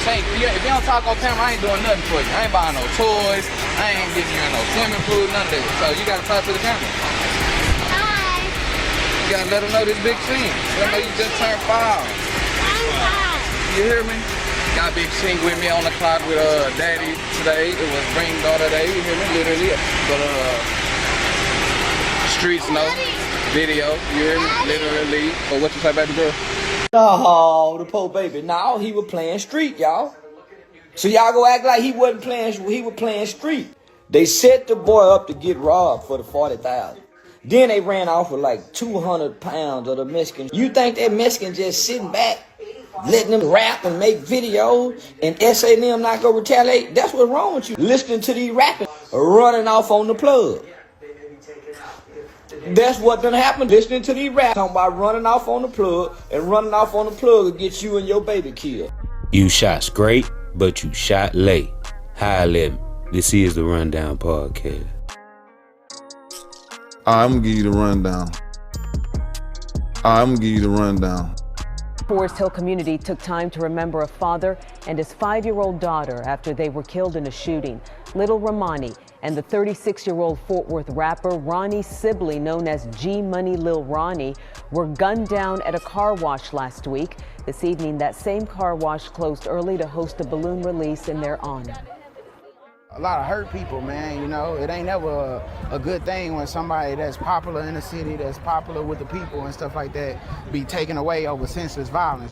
If you don't talk on camera, I ain't doing nothing for you. I ain't buying no toys. I ain't getting you in no swimming pool, none of that. So you gotta talk to the camera. Hi. You gotta let them know this big scene. Let them know you just turned 5. I'm 5. You hear me? Got Big Shink with me on the clock with Daddy today. It was Ring Daughter Day. You hear me? Literally. But streets know. Video. You hear me? Literally. But what you say, baby girl? Oh, the poor baby. Now he was playing street, y'all. So y'all go act like he wasn't playing. He was playing street. They set the boy up to get robbed for the 40,000. Then they ran off with like 200 pounds of the Mexican. You think that Mexican just sitting back, letting them rap and make videos and them not go retaliate? That's what's wrong with you. Listening to these rapping, running off on the plug. That's what done happened. Listening to these rap, talking about running off on the plug, and running off on the plug will get you and your baby killed. You shot straight, but you shot late. Hi, Lem. This is the Rundown Podcast. I'm gonna give you the rundown. Forest Hill community took time to remember a father and his 5-year-old daughter after they were killed in a shooting. Lil Ronnie and the 36-year-old Fort Worth rapper Ronnie Sibley, known as G Money Lil Ronnie, were gunned down at a car wash last week. This evening, that same car wash closed early to host a balloon release in their honor. A lot of hurt people, man, you know. It ain't never a good thing when somebody that's popular in the city, that's popular with the people and stuff like that, be taken away over senseless violence.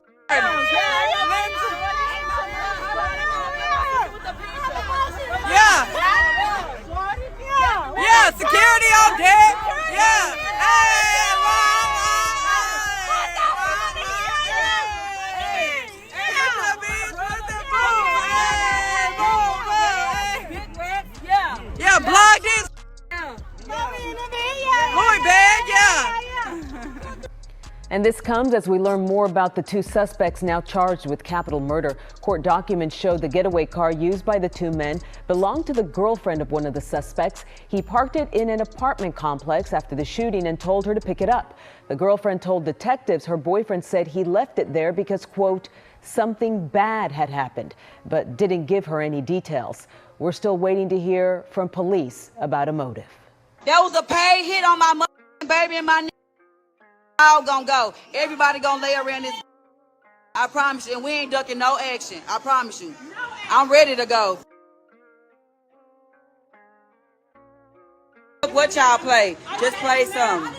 Yeah, security all dead. Yeah. Yeah, blog this. Louis bag, yeah. And this comes as we learn more about the 2 suspects now charged with capital murder. Court documents show the getaway car used by the 2 men belonged to the girlfriend of one of the suspects. He parked it in an apartment complex after the shooting and told her to pick it up. The girlfriend told detectives her boyfriend said he left it there because, quote, something bad had happened, but didn't give her any details. We're still waiting to hear from police about a motive. There was a paid hit on my baby and my all gonna go. Everybody gonna lay around this. I promise you, and we ain't ducking no action. I promise you. I'm ready to go. What y'all play? Just play something.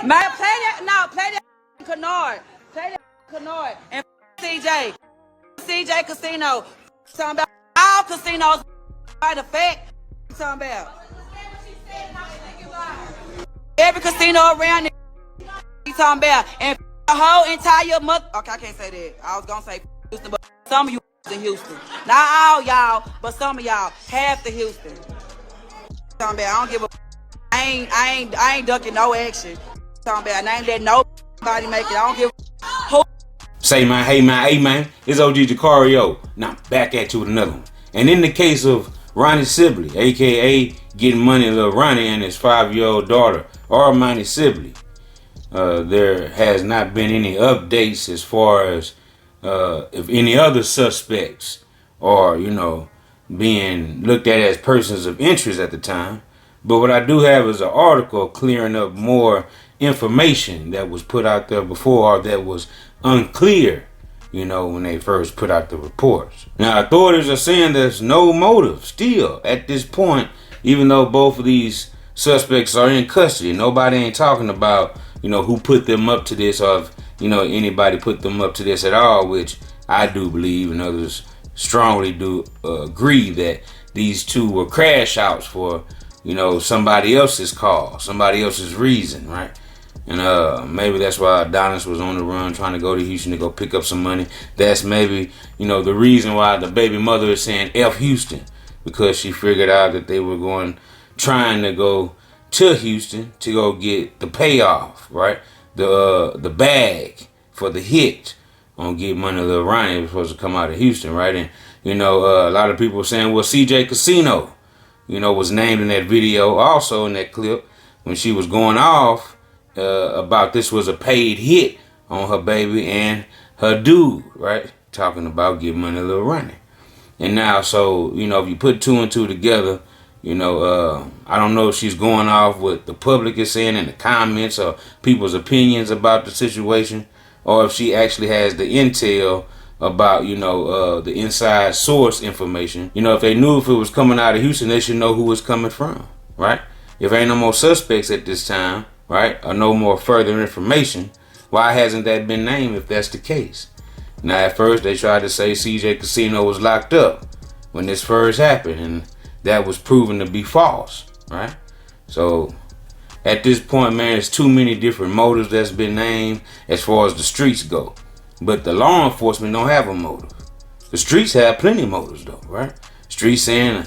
Man, play that Canard. Play that Canard. And CJ Casino. Talking about all casinos by the fact. Talking about every casino around there. Talking about and the whole entire month. Okay, I can't say that. I was gonna say Houston, but some of you in Houston. Not all y'all, but some of y'all. Half the Houston. Talking about I don't give a. I ain't ducking no action. Talking about I ain't letting nobody make it. I don't give a. Who? Say man, hey man, it's OG Jucario. Now back at you with another one. And in the case of Ronnie Sibley, aka Getting Money Lil Ronnie and his 5-year-old daughter, Ronnie Sibley, there has not been any updates as far as if any other suspects are, being looked at as persons of interest at the time. But what I do have is an article clearing up more information that was put out there before or that was unclear, when they first put out the reports. Now, authorities are saying there's no motive still at this point, even though both of these suspects are in custody. Nobody ain't talking about, who put them up to this or if, anybody put them up to this at all, which I do believe and others strongly do agree that these 2 were crash outs for, somebody else's call, somebody else's reason, right? And maybe that's why Adonis was on the run trying to go to Houston to go pick up some money. That's maybe, the reason why the baby mother is saying F Houston, because she figured out that they were trying to go to Houston to go get the payoff, right? The bag for the hit on Get Money Lil Ronnie was supposed to come out of Houston, right? And, a lot of people were saying, well, CJ Casino, was named in that video, also in that clip, when she was going off about this was a paid hit on her baby and her dude, right? talking about Get Money Lil Ronnie. And now, so, you know, if you put two and two together, you know, I don't know if she's going off what the public is saying in the comments or people's opinions about the situation, or if she actually has the intel about, you know, the inside source information. You know, if they knew if it was coming out of Houston, they should know who it's coming from, right? If ain't no more suspects at this time, right, or no more further information, why hasn't that been named if that's the case? Now, at first, they tried to say CJ Casino was locked up when this first happened, and that was proven to be false, right? So, at this point, man, there's too many different motives that's been named as far as the streets go. But the law enforcement don't have a motive. The streets have plenty of motives, though, right? Streets saying,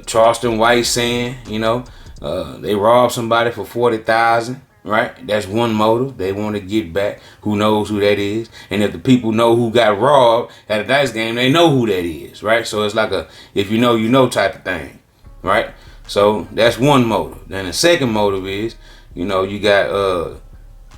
Charleston White saying, you know, they robbed somebody for $40,000. Right? That's one motive. They want to get back. Who knows who that is? And if the people know who got robbed at a dice game, they know who that is, right? So it's like a if you know type of thing, right? So that's one motive. Then the second motive is, you know, you got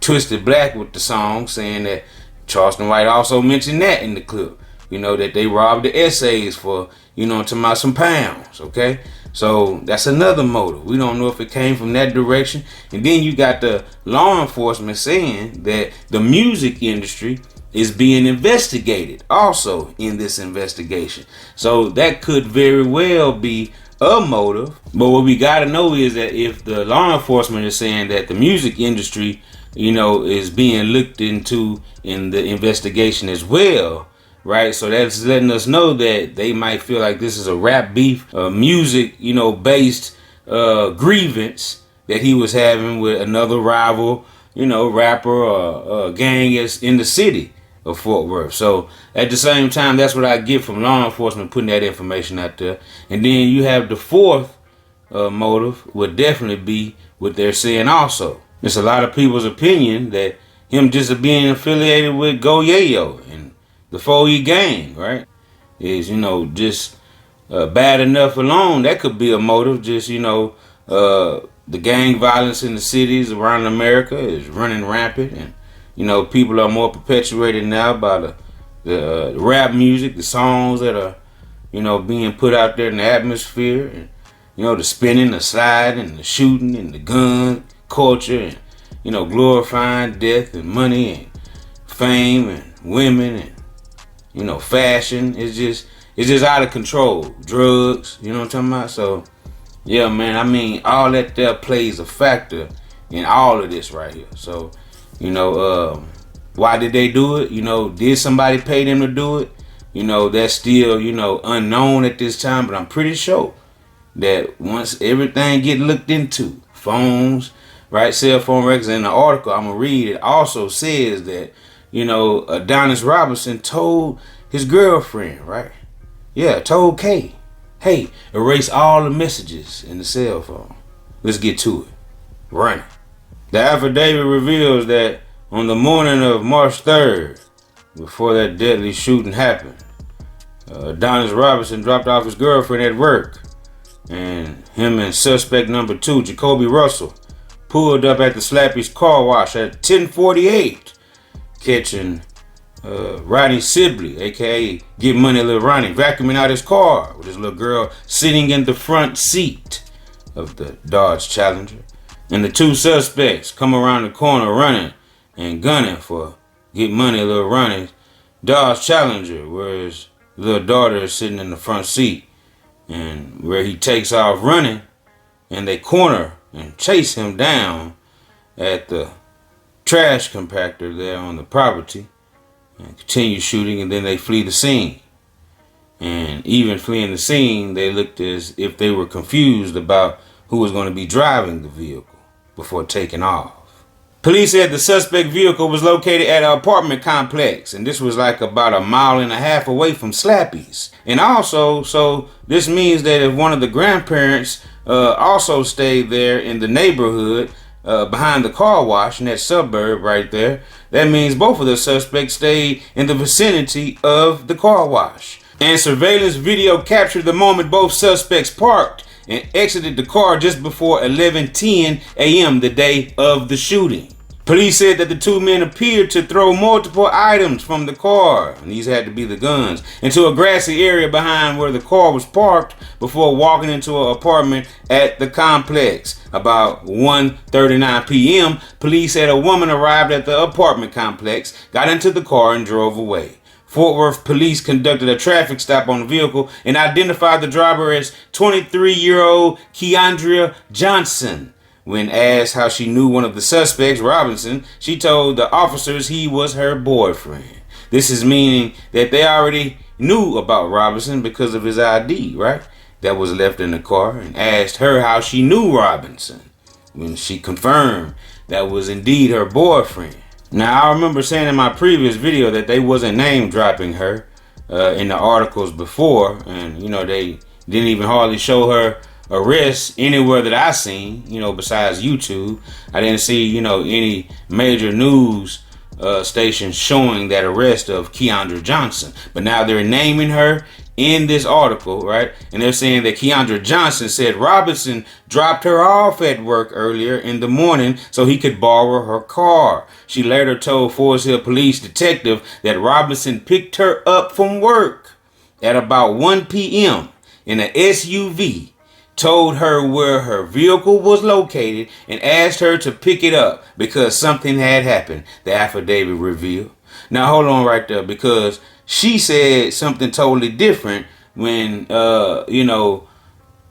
Twisted Black with the song saying that Charleston White also mentioned that in the clip. You know, that they robbed the essays for, you know, to my some pounds, okay? So that's another motive. We don't know if it came from that direction. And then you got the law enforcement saying that the music industry is being investigated also in this investigation. So that could very well be a motive. But what we got to know is that if the law enforcement is saying that the music industry, you know, is being looked into in the investigation as well, right? So that's letting us know that they might feel like this is a rap beef, music, you know, based grievance that he was having with another rival, you know, rapper or gang is in the city of Fort Worth. So at the same time, that's what I get from law enforcement putting that information out there. And then you have the fourth motive would definitely be what they're saying also. It's a lot of people's opinion that him just being affiliated with Go Yayo and the 4E gang, right, is, you know, just bad enough alone. That could be a motive. Just, you know, the gang violence in the cities around America is running rampant. And, you know, people are more perpetuated now by the rap music, the songs that are, you know, being put out there in the atmosphere. And, you know, the spinning, the sliding, the shooting, and the gun culture. And, you know, glorifying death and money and fame and women and, you know, fashion. It's just out of control. Drugs, you know what I'm talking about? So, yeah, man, I mean, all that there plays a factor in all of this right here. So, you know, why did they do it? You know, did somebody pay them to do it? You know, that's still, you know, unknown at this time, but I'm pretty sure that once everything get looked into, phones, right, cell phone records, in the article I'm going to read, it also says that, you know, Adonis Robinson told his girlfriend, right? Yeah, told Kay, hey, erase all the messages in the cell phone. Let's get to it. Run it. The affidavit reveals that on the morning of March 3rd, before that deadly shooting happened, Adonis Robinson dropped off his girlfriend at work, and him and suspect number 2, Jacoby Russell, pulled up at the Slappy's car wash at 10:48, catching Ronnie Sibley, aka Get Money Lil Ronnie, vacuuming out his car with his little girl sitting in the front seat of the Dodge Challenger. And the two suspects come around the corner running and gunning for Get Money Lil Ronnie's Dodge Challenger, where his little daughter is sitting in the front seat, and where he takes off running, and they corner and chase him down at the trash compactor there on the property and continue shooting, and then they flee the scene. And even fleeing the scene, they looked as if they were confused about who was going to be driving the vehicle before taking off. Police said the suspect vehicle was located at an apartment complex, and this was like about 1.5 miles away from Slappy's. And also, so this means that if one of the grandparents also stayed there in the neighborhood behind the car wash in that suburb right there, that means both of the suspects stayed in the vicinity of the car wash. And surveillance video captured the moment both suspects parked and exited the car just before 11:10 a.m. the day of the shooting. Police said that the two men appeared to throw multiple items from the car, and these had to be the guns, into a grassy area behind where the car was parked before walking into an apartment at the complex. About 1:39 p.m., police said a woman arrived at the apartment complex, got into the car, and drove away. Fort Worth police conducted a traffic stop on the vehicle and identified the driver as 23-year-old Keandria Johnson. When asked how she knew one of the suspects, Robinson, she told the officers he was her boyfriend. This is meaning that they already knew about Robinson because of his ID, right? That was left in the car, and asked her how she knew Robinson. When she confirmed that was indeed her boyfriend. Now, I remember saying in my previous video that they wasn't name dropping her in the articles before, and you know, they didn't even hardly show her arrests anywhere that I seen, you know, besides YouTube. I didn't see, you know, any major news station showing that arrest of Keandria Johnson. But now they're naming her in this article, right? And they're saying that Keandria Johnson said Robinson dropped her off at work earlier in the morning so he could borrow her car. She later told Forest Hill police detective that Robinson picked her up from work at about 1 p.m. in an SUV, told her where her vehicle was located, and asked her to pick it up because something had happened, the affidavit revealed. Now, hold on right there, because she said something totally different when, you know,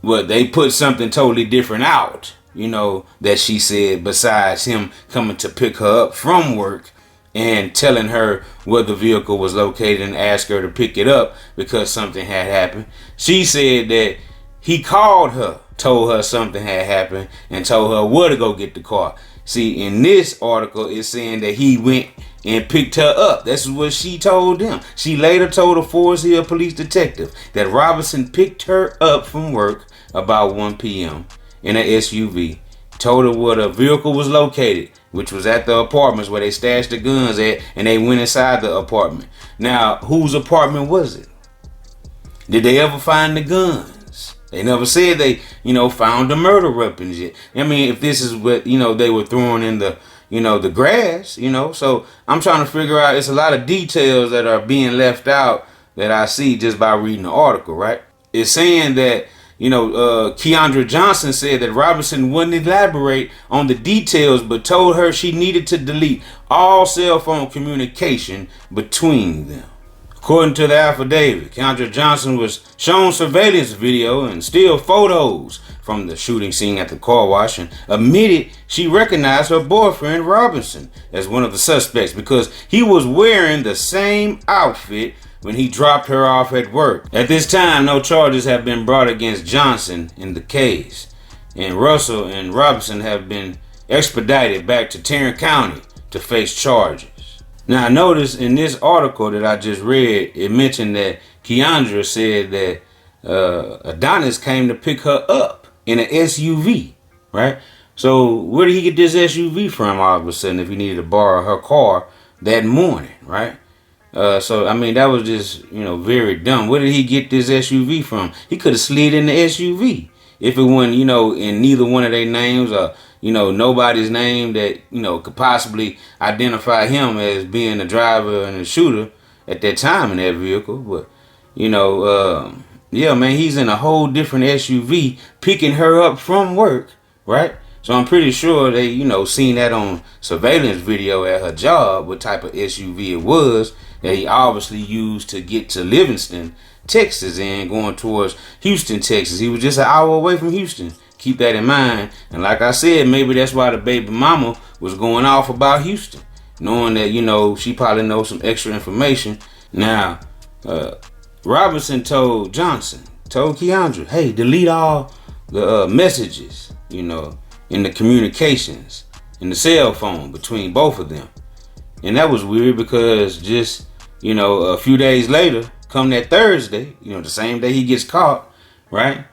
they put something totally different out, you know, that she said besides him coming to pick her up from work and telling her where the vehicle was located and ask her to pick it up because something had happened. She said that he called her, told her something had happened, and told her where to go get the car. See, in this article, it's saying that he went and picked her up. That's what she told them. She later told a Forest Hill police detective that Robinson picked her up from work about 1 p.m. in an SUV, told her where the vehicle was located, which was at the apartments where they stashed the guns at, and they went inside the apartment. Now, whose apartment was it? Did they ever find the guns? They never said they, you know, found the murder weapons yet. I mean, if this is what, you know, they were throwing in the, you know, the grass, you know. So I'm trying to figure out, it's a lot of details that are being left out that I see just by reading the article, right? It's saying that, you know, Keandria Johnson said that Robinson wouldn't elaborate on the details, but told her she needed to delete all cell phone communication between them. According to the affidavit, Keandria Johnson was shown surveillance video and still photos from the shooting scene at the car wash and admitted she recognized her boyfriend Robinson as one of the suspects because he was wearing the same outfit when he dropped her off at work. At this time, no charges have been brought against Johnson in the case, and Russell and Robinson have been extradited back to Tarrant County to face charges. Now, I noticed in this article that I just read, it mentioned that Keandria said that Adonis came to pick her up in an SUV, right? So where did he get this SUV from all of a sudden if he needed to borrow her car that morning, right? So, I mean, that was just, you know, very dumb. Where did he get this SUV from? He could have slid in the SUV if it wasn't, you know, in neither one of their names or, you know, nobody's name that, you know, could possibly identify him as being the driver and the shooter at that time in that vehicle. But, you know, yeah, man, he's in a whole different SUV picking her up from work, right? So I'm pretty sure they, you know, seen that on surveillance video at her job, what type of SUV it was that he obviously used to get to Livingston, Texas, and going towards Houston, Texas. He was just an hour away from Houston. Keep that in mind. And like I said, maybe that's why the baby mama was going off about Houston, knowing that, you know, she probably knows some extra information. Now, Robinson told Keandria, hey, delete all the messages, you know, in the communications, in the cell phone between both of them. And that was weird because just, you know, a few days later, come that Thursday, you know, the same day he gets caught, right?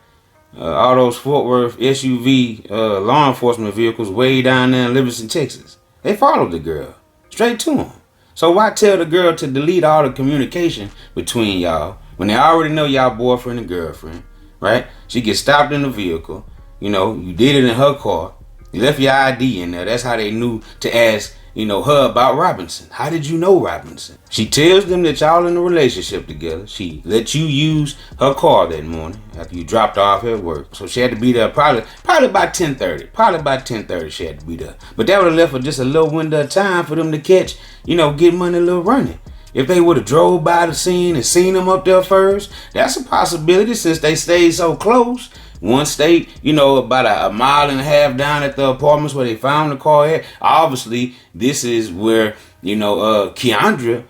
All those Fort Worth SUV law enforcement vehicles way down there in Livingston, Texas. They followed the girl straight to him. So why tell the girl to delete all the communication between y'all when they already know y'all boyfriend and girlfriend, right? She gets stopped in the vehicle. You know, you did it in her car. You left your ID in there. That's how they knew to ask, her about Robinson. How did you know Robinson? She tells them that y'all in a relationship together. She let you use her car that morning after you dropped her off at work. So she had to be there probably about 10:30. Probably about 10:30 she had to be there. But that would have left her just a little window of time for them to catch, Get Money Lil Ronnie. If they would have drove by the scene and seen him up there first, that's a possibility since they stayed so close. One stayed, about a mile and a half down at the apartments where they found the car at. Obviously, this is where, Keandra,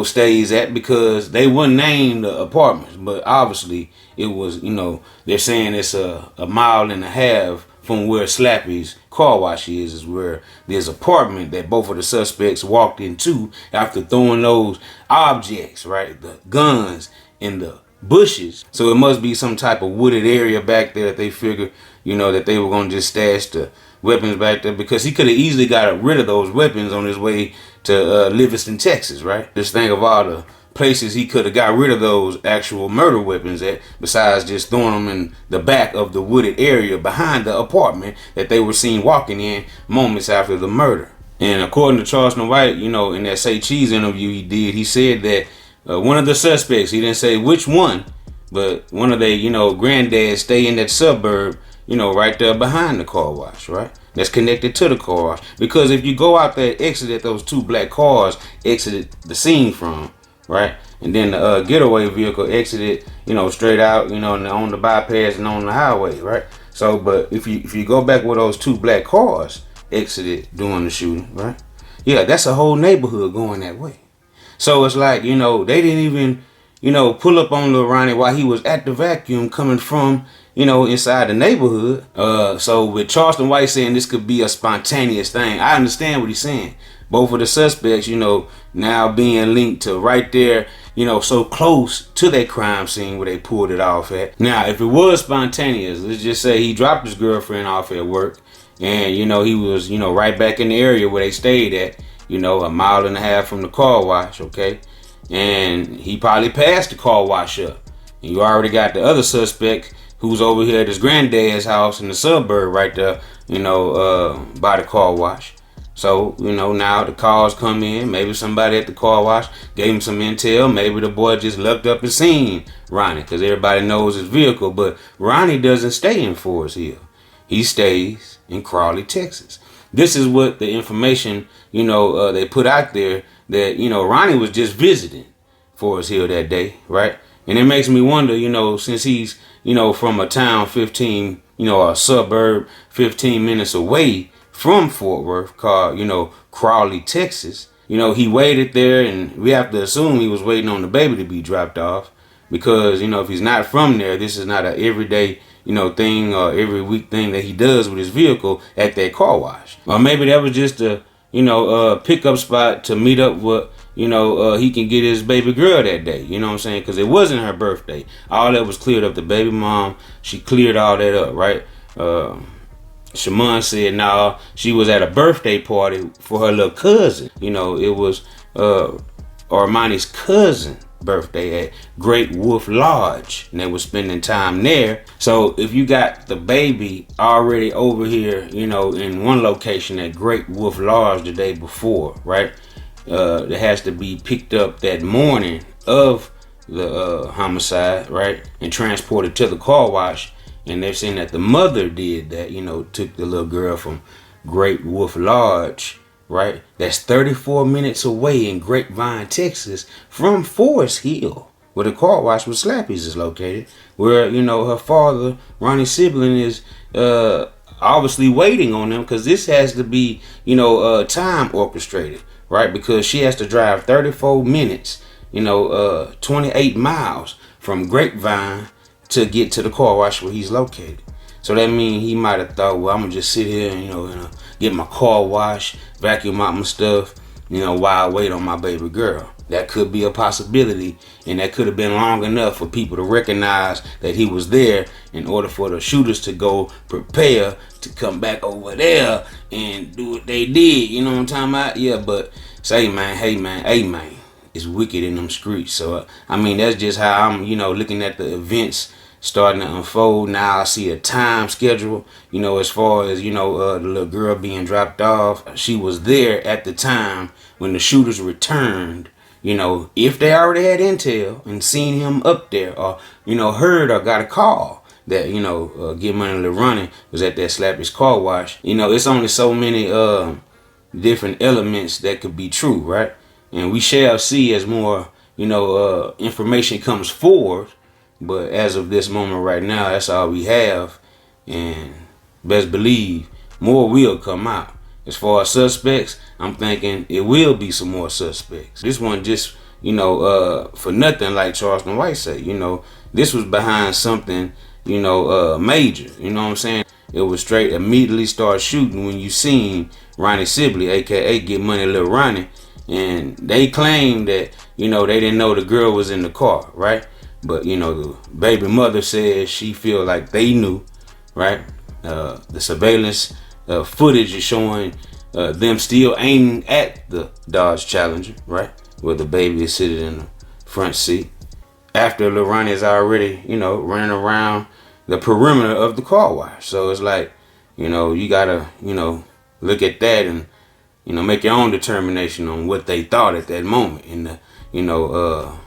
stays at because they wouldn't name the apartments. But obviously, it was, they're saying it's a mile and a half from where Slappy's car wash is where there's an apartment that both of the suspects walked into after throwing those objects, right? The guns in the bushes. So it must be some type of wooded area back there that they figured, that they were going to just stash the weapons back there because he could have easily got rid of those weapons on his way to Livingston, Texas, right? Just think of all the places he could have got rid of those actual murder weapons at besides just throwing them in the back of the wooded area behind the apartment that they were seen walking in moments after the murder. And according to Charleston White, in that Say Cheese interview he said that one of the suspects, he didn't say which one, but one of their, granddads stay in that suburb, right there behind the car wash, right? That's connected to the car wash. Because if you go out there, exit those two black cars, exited the scene from, right? And then the getaway vehicle exited, straight out, on the bypass and on the highway, right? So, but if you go back where those two black cars exited during the shooting, right? Yeah, that's a whole neighborhood going that way. So it's like, they didn't even, pull up on Lil Ronnie while he was at the vacuum coming from, inside the neighborhood. So with Charleston White saying this could be a spontaneous thing, I understand what he's saying. Both of the suspects, now being linked to right there, so close to that crime scene where they pulled it off at. Now, if it was spontaneous, let's just say he dropped his girlfriend off at work and, he was, right back in the area where they stayed at. A mile and a half from the car wash, okay? And he probably passed the car wash up. And you already got the other suspect who's over here at his granddad's house in the suburb right there, by the car wash. So, now the cars come in. Maybe somebody at the car wash gave him some intel. Maybe the boy just looked up and seen Ronnie because everybody knows his vehicle. But Ronnie doesn't stay in Forest Hill. He stays in Crawley, Texas. This is what the information, they put out there that, Ronnie was just visiting Forest Hill that day, right? And it makes me wonder, since he's, from a town 15, a suburb 15 minutes away from Fort Worth called, Crawley, Texas. He waited there and we have to assume he was waiting on the baby to be dropped off because, if he's not from there, this is not an everyday thing or every week thing that he does with his vehicle at that car wash. Or maybe that was just a, pickup spot to meet up with, he can get his baby girl that day. You know what I'm saying? Because it wasn't her birthday. All that was cleared up. The baby mom, she cleared all that up, right? Shaman said, nah, she was at a birthday party for her little cousin. It was Armani's cousin birthday at Great Wolf Lodge and they were spending time there. So if you got the baby already over here, in one location at Great Wolf Lodge the day before, right? That has to be picked up that morning of the homicide, right? And transported to the car wash. And they're saying that the mother did that, took the little girl from Great Wolf Lodge, right? That's 34 minutes away in Grapevine, Texas, from Forest Hill, where the car wash with Slappy's is located, where, her father, Ronnie sibling, is obviously waiting on them because this has to be, time orchestrated, right? Because she has to drive 34 minutes, 28 miles from Grapevine to get to the car wash where he's located. So that means he might have thought, well, I'm gonna just sit here and, get my car washed, vacuum out my stuff, while I wait on my baby girl. That could be a possibility, and that could have been long enough for people to recognize that he was there in order for the shooters to go prepare to come back over there and do what they did. You know what I'm talking about? Yeah, but say, man, hey, man, it's wicked in them streets. So, that's just how I'm, looking at the events starting to unfold. Now I see a time schedule, you know, as far as, you know, the little girl being dropped off. She was there at the time when the shooters returned. You know, if they already had intel and seen him up there, or, you know, heard or got a call that, you know, Get Money Lil Ronnie was at that Slappy's car wash. You know, it's only so many different elements that could be true, right? And we shall see as more, you know, information comes forward. But as of this moment right now, that's all we have. And best believe more will come out. As far as suspects, I'm thinking it will be some more suspects. This one just, you know, for nothing, like Charleston White said, you know, this was behind something, you know, major. You know what I'm saying? It was straight immediately start shooting when you seen Ronnie Sibley, aka Get Money Lil Ronnie. And they claimed that, you know, they didn't know the girl was in the car, right? But, you know, the baby mother says she feel like they knew, right? The surveillance footage is showing them still aiming at the Dodge Challenger, right? Where the baby is sitting in the front seat. After Lil Ronnie is already, you know, running around the perimeter of the car wash. So it's like, you know, you gotta, you know, look at that and, you know, make your own determination on what they thought at that moment in the, you know,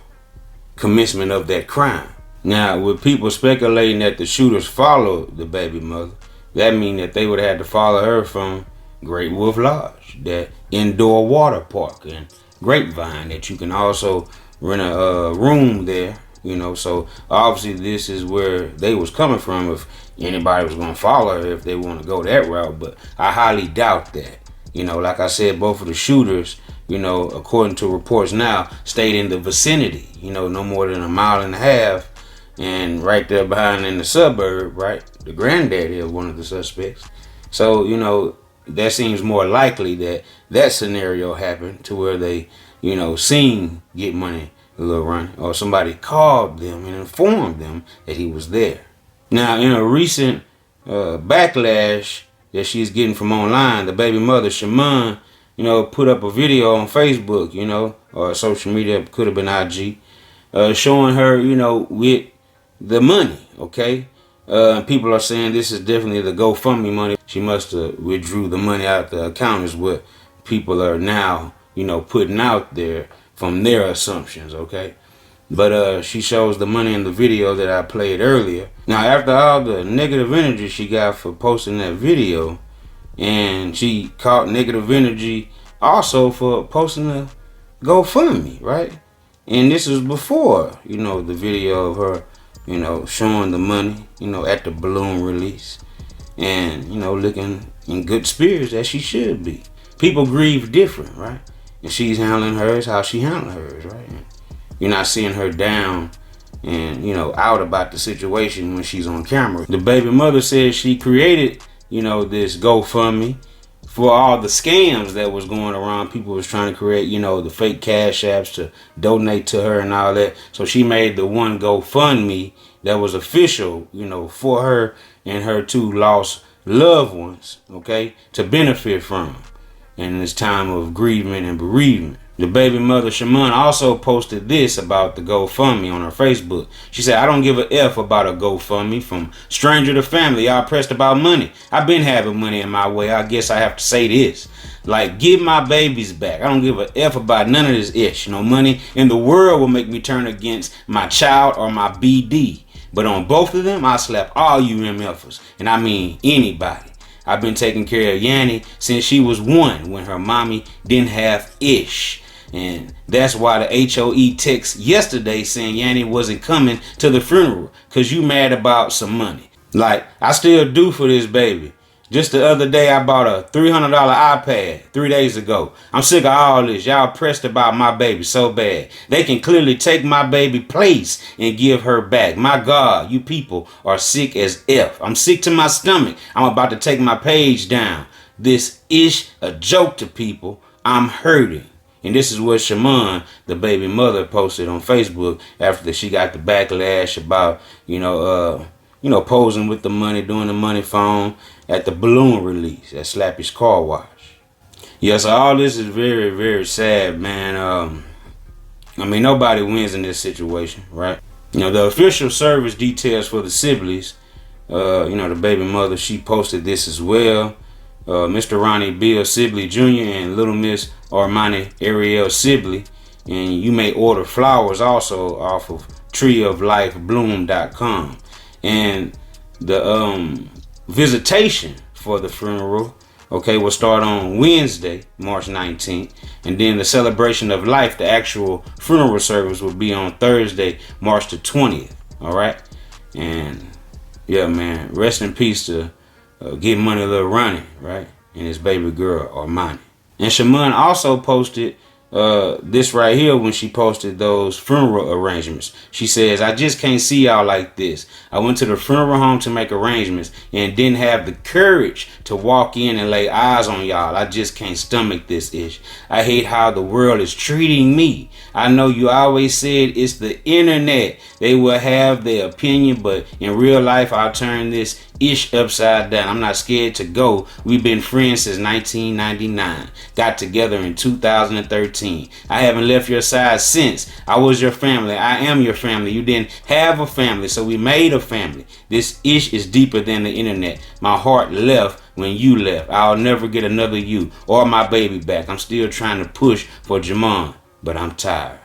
commencement of that crime. Now, with people speculating that the shooters followed the baby mother, that means that they would have had to follow her from Great Wolf Lodge, that indoor water park, and Grapevine, that you can also rent a room there, you know. So obviously this is where they was coming from if anybody was going to follow her, if they want to go that route. But I highly doubt that. You know, like I said, both of the shooters, you know, according to reports now, stayed in the vicinity, you know, no more than a mile and a half. And right there behind in the suburb, right, the granddaddy of one of the suspects. So, you know, that seems more likely that that scenario happened to where they, you know, seen Get Money Lil Ronnie, or somebody called them and informed them that he was there. Now, in a recent backlash that she's getting from online, the baby mother, Shaman, you know, put up a video on Facebook, you know, or social media, could have been IG, showing her, you know, with the money, okay? People are saying this is definitely the GoFundMe money. She must have withdrew the money out the account is what people are now, you know, putting out there from their assumptions, okay? But she shows the money in the video that I played earlier. Now, after all the negative energy she got for posting that video, and she caught negative energy also for posting the GoFundMe, right? And this was before, you know, the video of her, you know, showing the money, you know, at the balloon release. And, you know, looking in good spirits as she should be. People grieve different, right? And she's handling hers how she handling hers, right? And you're not seeing her down and, you know, out about the situation when she's on camera. The baby mother says she created, you know, this GoFundMe for all the scams that was going around. People was trying to create, you know, the fake cash apps to donate to her and all that. So she made the one GoFundMe that was official, you know, for her and her two lost loved ones, okay, to benefit from in this time of grieving and bereavement. The baby mother, Shaman, also posted this about the GoFundMe on her Facebook. She said, I don't give a F about a GoFundMe from stranger to family. Y'all pressed about money. I've been having money in my way. I guess I have to say this. Like, give my babies back. I don't give a F about none of this ish. You know, money in the world will make me turn against my child or my BD. But on both of them, I slap all you MFers. And I mean anybody. I've been taking care of Yanni since she was 1 when her mommy didn't have ish. And that's why the HOE text yesterday saying Yanni wasn't coming to the funeral because you mad about some money. Like, I still do for this baby. Just the other day, I bought a $300 iPad 3 days ago. I'm sick of all this. Y'all pressed about my baby so bad. They can clearly take my baby place and give her back. My God, you people are sick as F. I'm sick to my stomach. I'm about to take my page down. This ish a joke to people. I'm hurting. And this is what Shaman, the baby mother, posted on Facebook after she got the backlash about, you know, posing with the money, doing the money phone at the balloon release at Slappy's car wash. Yeah, so all this is very, very sad, man. I mean, nobody wins in this situation, right? You know, the official service details for the Sibleys, you know, the baby mother, she posted this as well. Mr. Ronnie Bill Sibley Jr. and Little Miss Armani Ariel Sibley. And you may order flowers also off of treeoflifebloom.com. And the visitation for the funeral, okay, will start on Wednesday, March 19th. And then the celebration of life, the actual funeral service, will be on Thursday, March the 20th. All right. And yeah, man, rest in peace to Get Money Lil Ronnie, right? And his baby girl, Armani. And Shaman also posted this right here when she posted those funeral arrangements. She says, I just can't see y'all like this. I went to the funeral home to make arrangements and didn't have the courage to walk in and lay eyes on y'all. I just can't stomach this ish. I hate how the world is treating me. I know you always said it's the internet. They will have their opinion, but in real life, I'll turn this ish upside down. I'm not scared to go. We've been friends since 1999. Got together in 2013. I haven't left your side since. I was your family. I am your family. You didn't have a family, so we made a family. This ish is deeper than the internet. My heart left when you left. I'll never get another you or my baby back. I'm still trying to push for Jamon, but I'm tired.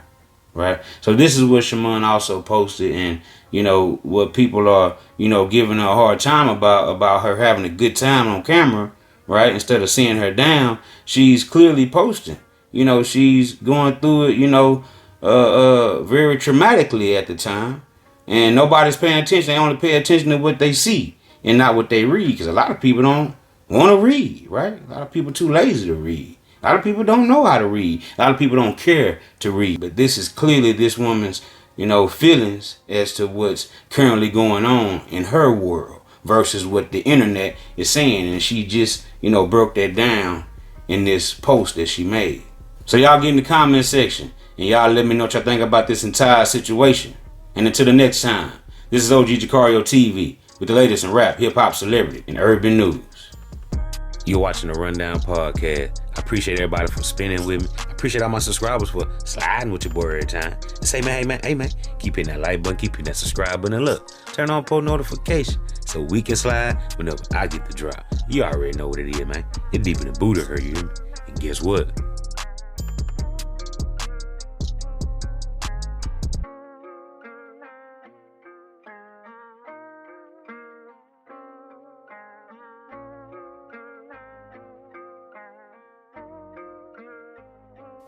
Right? So this is what Shaman also posted, and you know what people are, you know, giving her a hard time about her having a good time on camera, right? Instead of seeing her down, she's clearly posting. You know, she's going through it, you know, very traumatically at the time, and nobody's paying attention. They only pay attention to what they see and not what they read, because a lot of people don't want to read, right? A lot of people too lazy to read. A lot of people don't know how to read. A lot of people don't care to read. But this is clearly this woman's, you know, feelings as to what's currently going on in her world versus what the internet is saying. And she just, you know, broke that down in this post that she made. So y'all get in the comment section and y'all let me know what y'all think about this entire situation. And until the next time, this is OG Jucario TV with the latest in rap, hip-hop, celebrity, and urban news. You're watching the Rundown Podcast. I appreciate everybody for spinning with me. I appreciate all my subscribers for sliding with your boy every time. And say, man, hey, man, keep hitting that like button, keep hitting that subscribe button, and look, turn on post notification so we can slide whenever I get the drop. You already know what it is, man. It's deeper than Buddha, her, you hear me? And guess what?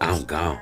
I'm gone.